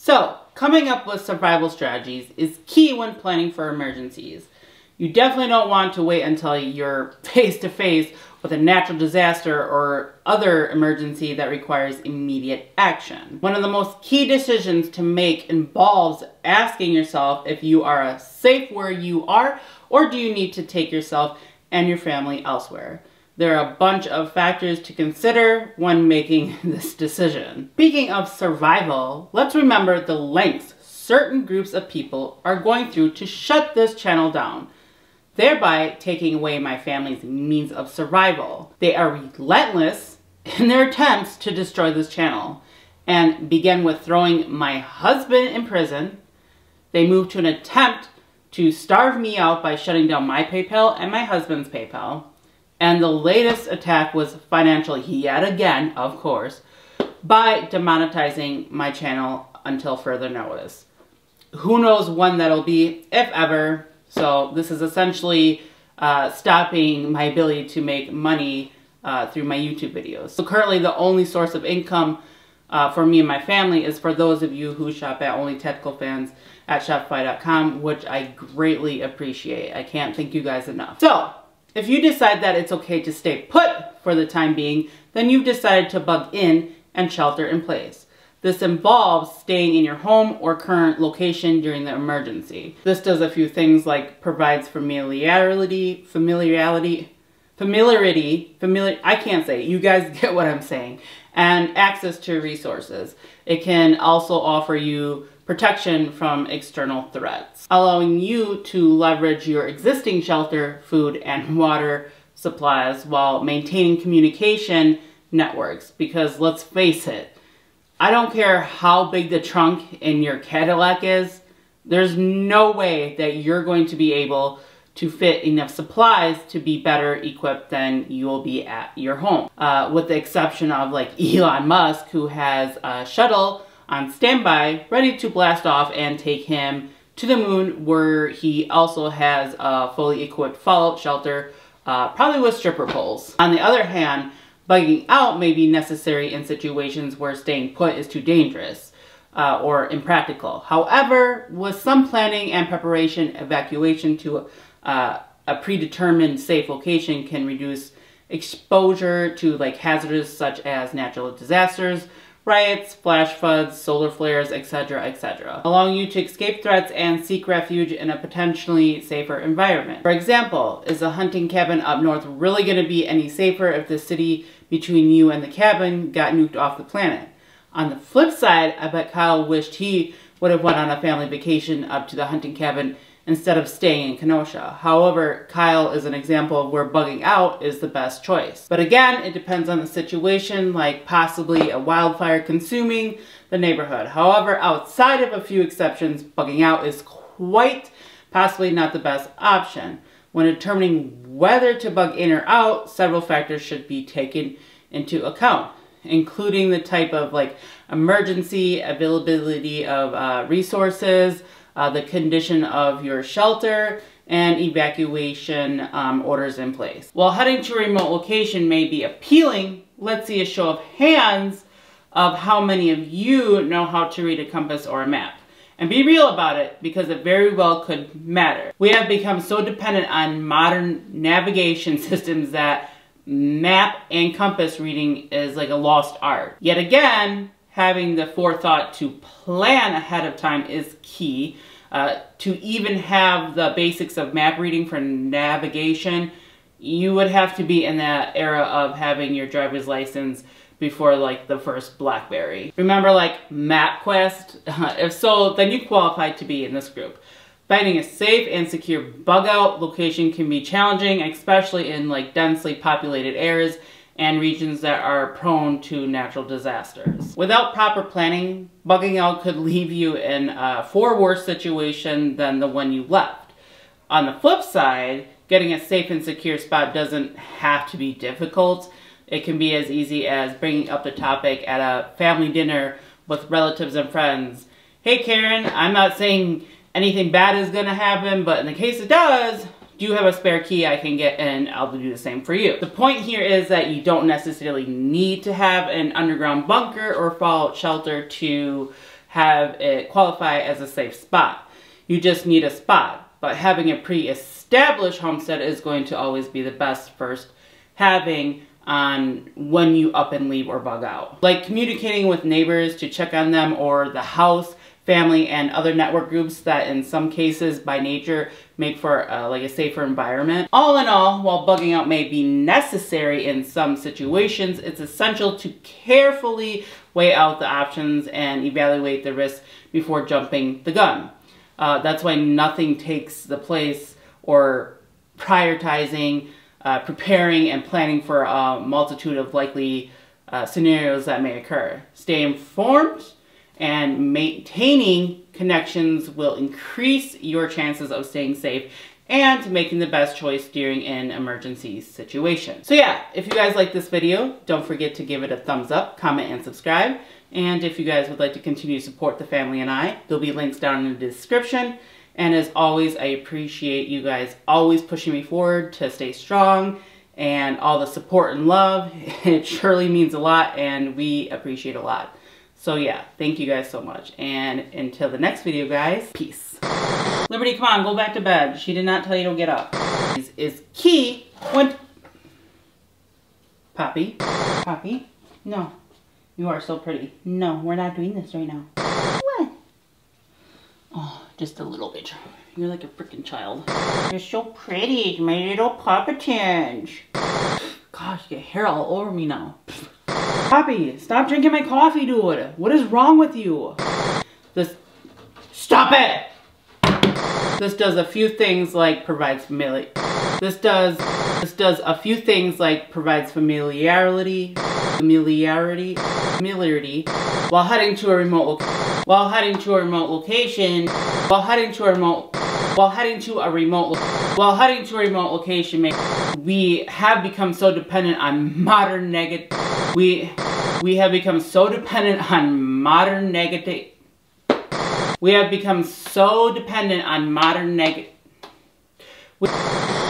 So, coming up with survival strategies is key when planning for emergencies. You definitely don't want to wait until you're face to face with a natural disaster or other emergency that requires immediate action. One of the most key decisions to make involves asking yourself if you are safe where you are, or do you need to take yourself and your family elsewhere. There are a bunch of factors to consider when making this decision. Speaking of survival, let's remember the lengths certain groups of people are going through to shut this channel down, thereby taking away my family's means of survival. They are relentless in their attempts to destroy this channel, and begin with throwing my husband in prison. They move to an attempt to starve me out by shutting down my PayPal and my husband's PayPal. And the latest attack was financial yet again, of course, by demonetizing my channel until further notice. Who knows when that'll be, if ever. So this is essentially stopping my ability to make money through my YouTube videos. So currently the only source of income for me and my family is for those of you who shop at Only Tactical Fans at Shopify.com, which I greatly appreciate. I can't thank you guys enough. So, if you decide that it's okay to stay put for the time being, then you've decided to bug in and shelter in place. This involves staying in your home or current location during the emergency. This does a few things like provides familiarity, I can't say it, you guys get what I'm saying, and access to resources. It can also offer you protection from external threats, allowing you to leverage your existing shelter, food, and water supplies while maintaining communication networks. Because let's face it, I don't care how big the trunk in your Cadillac is, there's no way that you're going to be able to fit enough supplies to be better equipped than you will be at your home. With the exception of like Elon Musk, who has a shuttle on standby, ready to blast off and take him to the moon, where he also has a fully equipped fallout shelter, probably with stripper poles. On the other hand, bugging out may be necessary in situations where staying put is too dangerous or impractical. However, with some planning and preparation, evacuation to a predetermined safe location can reduce exposure to like hazards such as natural disasters, riots, flash floods, solar flares, etc., etc., allowing you to escape threats and seek refuge in a potentially safer environment. For example, is a hunting cabin up north really going to be any safer if the city between you and the cabin got nuked off the planet? On the flip side, I bet Kyle wished he would have went on a family vacation up to the hunting cabin instead of staying in Kenosha. However, Kyle is an example of where bugging out is the best choice. But again, it depends on the situation, like possibly a wildfire consuming the neighborhood. However, outside of a few exceptions, bugging out is quite possibly not the best option. When determining whether to bug in or out, several factors should be taken into account, including the type of like emergency, availability of resources, the condition of your shelter, and evacuation orders in place. While heading to a remote location may be appealing, let's see a show of hands of how many of you know how to read a compass or a map. And be real about it, because it very well could matter. We have become so dependent on modern navigation systems that map and compass reading is like a lost art. Yet again, having the forethought to plan ahead of time is key. To even have the basics of map reading for navigation, you would have to be in that era of having your driver's license before like the first BlackBerry. Remember like MapQuest? If so, then you qualify to be in this group. Finding a safe and secure bug out location can be challenging, especially in like densely populated areas and regions that are prone to natural disasters. Without proper planning, bugging out could leave you in a far worse situation than the one you left. On the flip side, getting a safe and secure spot doesn't have to be difficult. It can be as easy as bringing up the topic at a family dinner with relatives and friends. Hey Karen, I'm not saying anything bad is gonna happen, but in the case it does, do you have a spare key I can get and I'll do the same for you. The point here is that you don't necessarily need to have an underground bunker or fallout shelter to have it qualify as a safe spot. You just need a spot, but having a pre-established homestead is going to always be the best first having on when you up and leave or bug out. Like communicating with neighbors to check on them, or the house, family, and other network groups that in some cases by nature make for like a safer environment. All in all, while bugging out may be necessary in some situations, it's essential to carefully weigh out the options and evaluate the risks before jumping the gun. That's why nothing takes the place or prioritizing, preparing, and planning for a multitude of likely scenarios that may occur. Stay informed, and maintaining connections will increase your chances of staying safe and making the best choice during an emergency situation. So yeah, if you guys like this video, don't forget to give it a thumbs up, comment, and subscribe. And if you guys would like to continue to support the family and I, there'll be links down in the description. And as always, I appreciate you guys always pushing me forward to stay strong, and all the support and love. It surely means a lot, and we appreciate a lot. So yeah, thank you guys so much. And until the next video, guys, peace. Liberty, come on, go back to bed. She did not tell you to get up. Is key when... Poppy? Poppy? No. You are so pretty. No, we're not doing this right now. What? Oh, just a little bit. You're like a freaking child. You're so pretty, my little puppetinge. Gosh, you get hair all over me now. Poppy, stop drinking my coffee, dude. What is wrong with you? Stop it! This does a few things like provides familiarity. While heading to a remote location. We have become so dependent on modern We have become so dependent on modern We have become so dependent on modern